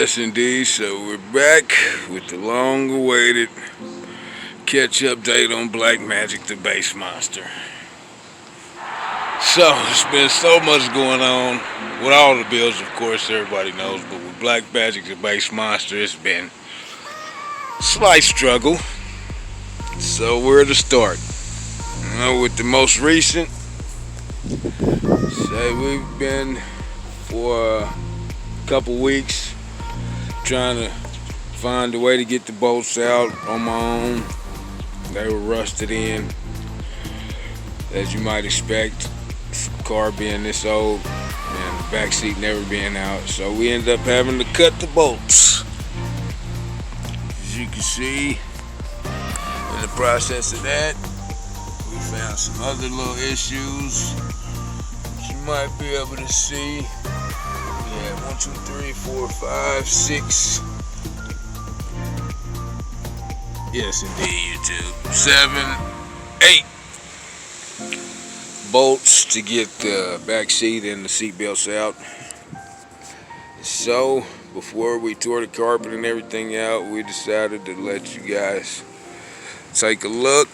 Yes, indeed. So we're back with the long-awaited catch-up date on Black Magic, the Base Monster. So there's been so much going on with all the builds, of course, everybody knows, but with Black Magic, the Base Monster, it's been a slight struggle. So where to start? With the most recent, say we've been for a couple weeks trying to find a way to get the bolts out on my own. They were rusted in, as you might expect, car being this old and the back seat never being out. So we ended up having to cut the bolts. As you can see, in the process of that, we found some other little issues that you might be able to see. We had 1, 2, 3, 4, 5, 6. Yes, indeed, YouTube. 7, 8 bolts to get the back seat and the seat belts out. So before we tore the carpet and everything out, we decided to let you guys take a look,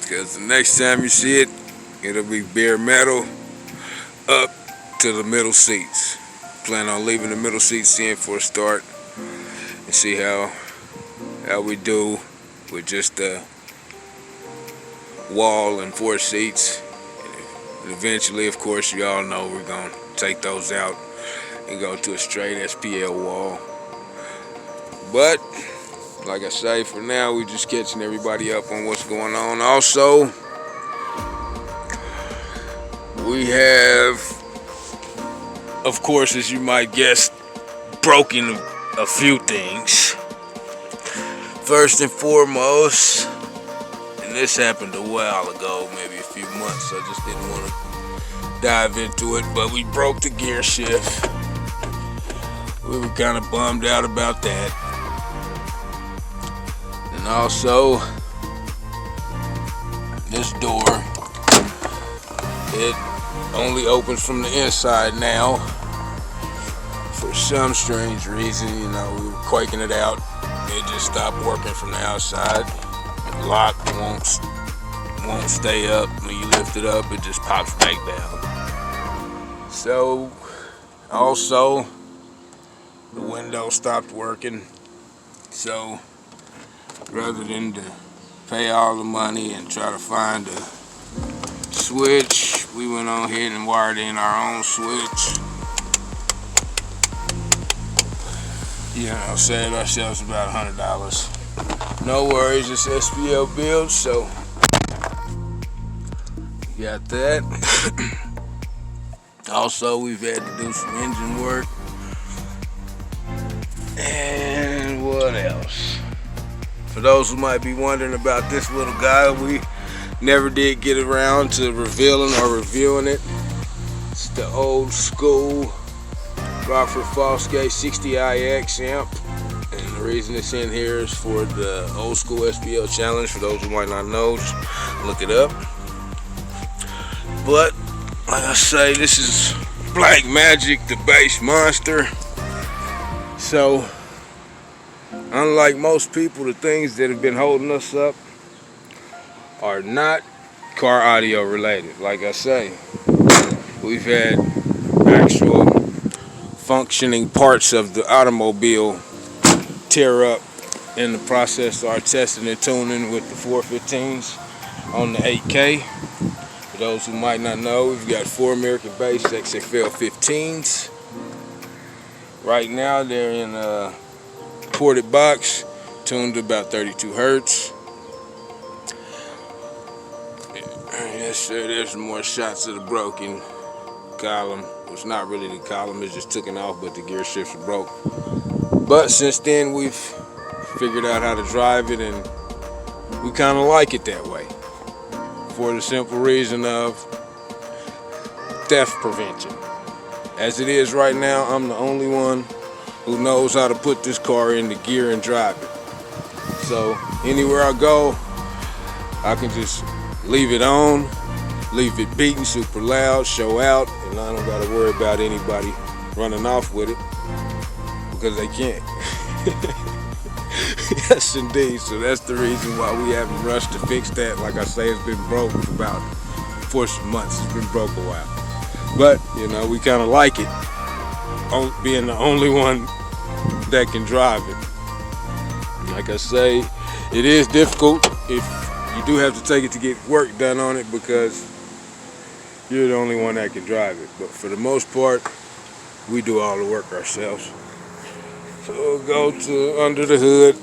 because the next time you see it, it'll be bare metal up to the middle seats. Plan on leaving the middle seats in for a start and see how we do with just the wall and 4 seats. And eventually, of course, you all know we're gonna take those out and go to a straight SPL wall. But like I say, for now, we're just catching everybody up on what's going on. Also, we have, of course, as you might guess, broken a few things. First and foremost, and this happened a while ago, maybe a few months, I just didn't want to dive into it, but we broke the gear shift. We were kind of bummed out about that. And also, this door, it only opens from the inside now. For some strange reason, you know, we were quaking it out. It just stopped working from the outside. The lock won't stay up. When you lift it up, it just pops back down. So, also, the window stopped working. So, rather than to pay all the money and try to find a switch, we went on ahead and wired in our own switch. You know, saved ourselves about $100. No worries, it's SPL build, so got that. Also, we've had to do some engine work. And what else? For those who might be wondering about this little guy, we never did get around to revealing or reviewing it. It's the old school Rockford Fosgate 60IX amp, and the reason it's in here is for the old school SPL challenge. For those who might not know, just look it up. But like I say, this is Black Magic, the Base Monster. So unlike most people, the things that have been holding us up are not car audio related. Like I say, we've had actual functioning parts of the automobile tear up in the process of our testing and tuning with the 415's on the 8K. For those who might not know, we've got 4 American-based XFL 15's. Right now they're in a ported box, tuned to about 32 hertz. Yes sir, there's more shots of the broken column. It's not really the column, it's just taken off, but the gear shifts are broke. But since then, we've figured out how to drive it, and we kind of like it that way. For the simple reason of theft prevention. As it is right now, I'm the only one who knows how to put this car into gear and drive it. So anywhere I go, I can just leave it on, leave it beating super loud, show out, and I don't gotta worry about anybody running off with it because they can't. Yes, indeed. So that's the reason why we haven't rushed to fix that. Like I say, it's been broke for some months. It's been broke a while. But, you know, we kind of like it, being the only one that can drive it. Like I say, it is difficult if you do have to take it to get work done on it because you're the only one that can drive it. But for the most part, we do all the work ourselves. So we'll go to under the hood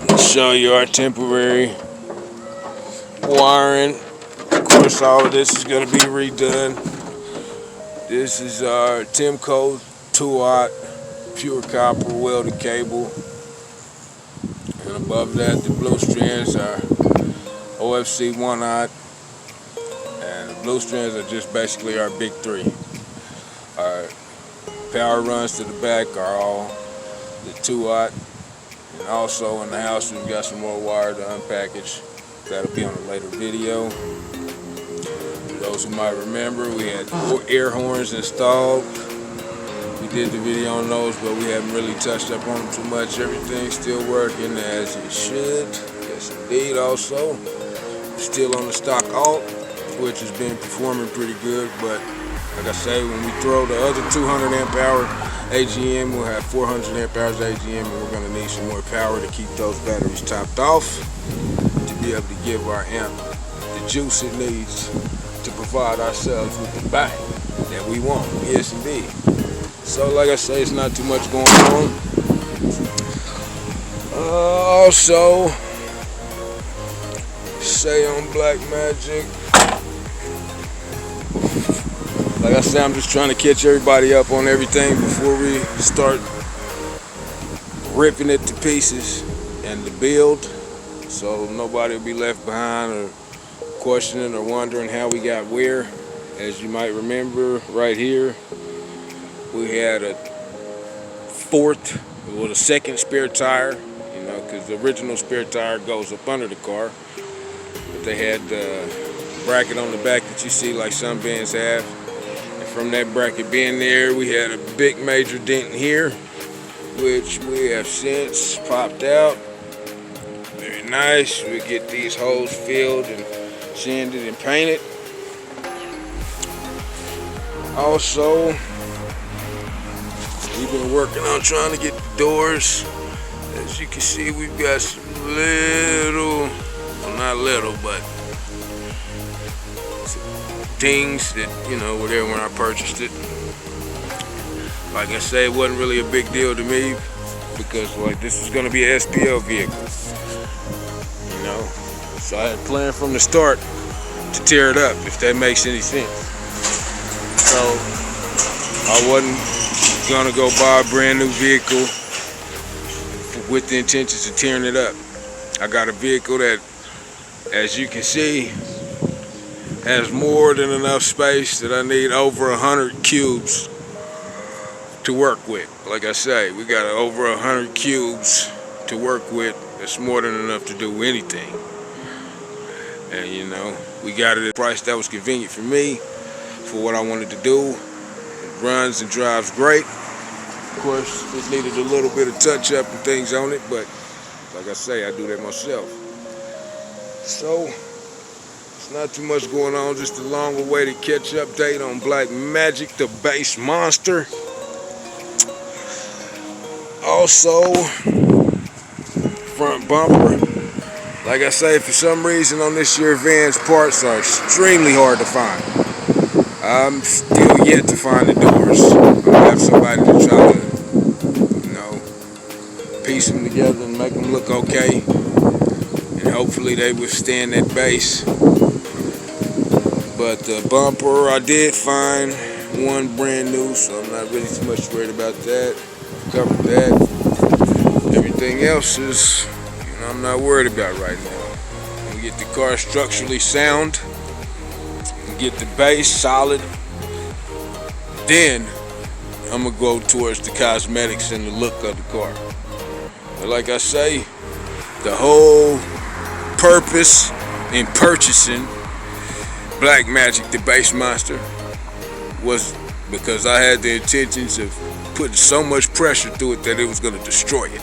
and show you our temporary wiring. Of course, all of this is going to be redone. This is our Timco 2-aught pure copper welded cable. And above that, the blue strands are OFC 1-aught. And the blue strands are just basically our big three. Our power runs to the back are all the 2-aught. And also in the house, we've got some more wire to unpackage. That'll be on a later video. For those who might remember, we had air horns installed. We did the video on those, but we haven't really touched up on them too much. Everything's still working as it should. Yes, indeed. Also, still on the stock alt, which has been performing pretty good. But like I say, when we throw the other 200 amp hour AGM, we'll have 400 amp hours AGM, and we're going to need some more power to keep those batteries topped off to be able to give our amp the juice it needs to provide ourselves with the bang that we want. Yes, indeed. So, like I say, it's not too much going on. Also, say on Black Magic, like I said, I'm just trying to catch everybody up on everything before we start ripping it to pieces and the build, so nobody will be left behind or questioning or wondering how we got where. As you might remember, right here, we had a second spare tire, you know, because the original spare tire goes up under the car. But they had the bracket on the back that you see like some Benz have. And from that bracket being there, we had a big major dent in here, which we have since popped out. Very nice. We get these holes filled and sanded and painted. Also, we've been working on trying to get the doors. As you can see, we've got some little, well, not little, but some things that, you know, were there when I purchased it. Like I say, it wasn't really a big deal to me because, like, this was going to be an SPL vehicle, you know. So I had planned from the start to tear it up, if that makes any sense. So I wasn't gonna go buy a brand new vehicle with the intentions of tearing it up. I got a vehicle that, as you can see, has more than enough space that I need over 100 cubes to work with. Like I say, we got over 100 cubes to work with. That's more than enough to do anything. And you know, we got it at a price that was convenient for me, for what I wanted to do. It runs and drives great. Of course, it needed a little bit of touch up and things on it, but like I say, I do that myself. So, it's not too much going on, just a long awaited catch update on Black Magic, the bass monster. Also, front bumper. Like I say, for some reason on this year, Van's parts are extremely hard to find. I'm still yet to find the doors. I'm gonna have somebody to try to, you know, piece them together and make them look okay. And hopefully they withstand that bass. But the bumper, I did find one brand new, so I'm not really too much worried about that. Covered that. Everything else is, you know, I'm not worried about right now. We get the car structurally sound. Get the base solid, then I'm gonna go towards the cosmetics and the look of the car. But like I say, the whole purpose in purchasing Black Magic, the bass monster, was because I had the intentions of putting so much pressure through it that it was going to destroy it.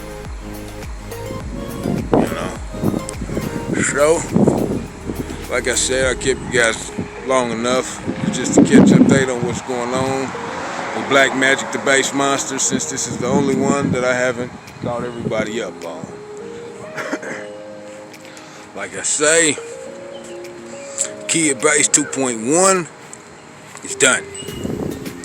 You know. So, like I said, I kept you guys long enough just to catch update on what's going on with Black Magic the Bass Monster, since this is the only one that I haven't caught everybody up on. Like I say, Kia Bass 2.1 is done.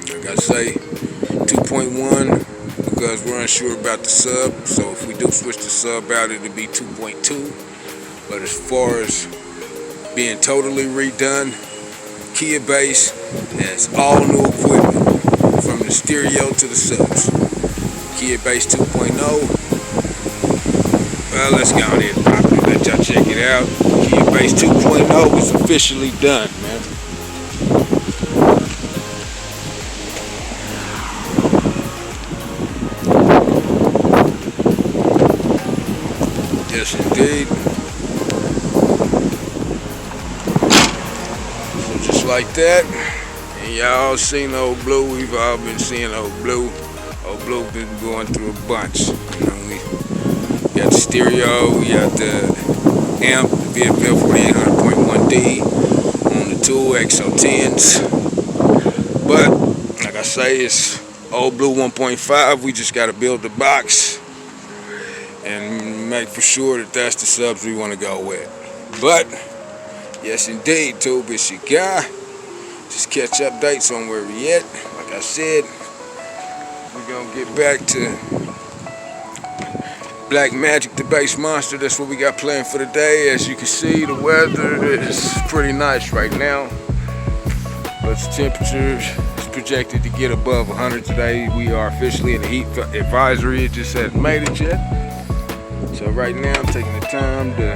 Like I say, 2.1 because we're unsure about the sub, so if we do switch the sub out, it'll be 2.2. But as far as being totally redone, Kia Bass has all new equipment from the stereo to the subs. Kia Bass 2.0. Well, let's go on ahead and pop it. Let y'all check it out. Kia Bass 2.0 is officially done, man. Yes, indeed. So just like that, and y'all seen Old Blue. We've all been seeing Old Blue. Old Blue been going through a bunch. You know, we got the stereo, we got the amp, the VFL 4800.1D on the tool XO10s. But like I say, it's Old Blue 1.5. We just got to build the box and make for sure that that's the subs we want to go with. But yes, indeed, Tube, it's your guy. Just catch updates on where we at. Like I said, we're gonna get back to Black Magic the Bass Monster. That's what we got planned for today. As you can see, the weather is pretty nice right now, but the temperature is projected to get above 100 today. We are officially in the heat advisory. It just hasn't made it yet. So right now I'm taking the time to,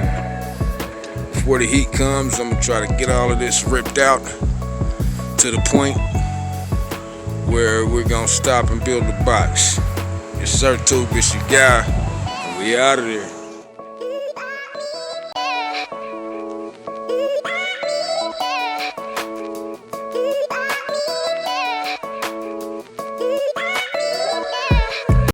before the heat comes, I'm gonna try to get all of this ripped out to the point where we're gonna stop and build the box. Yes sir, Tube, it's your guy. We out of there.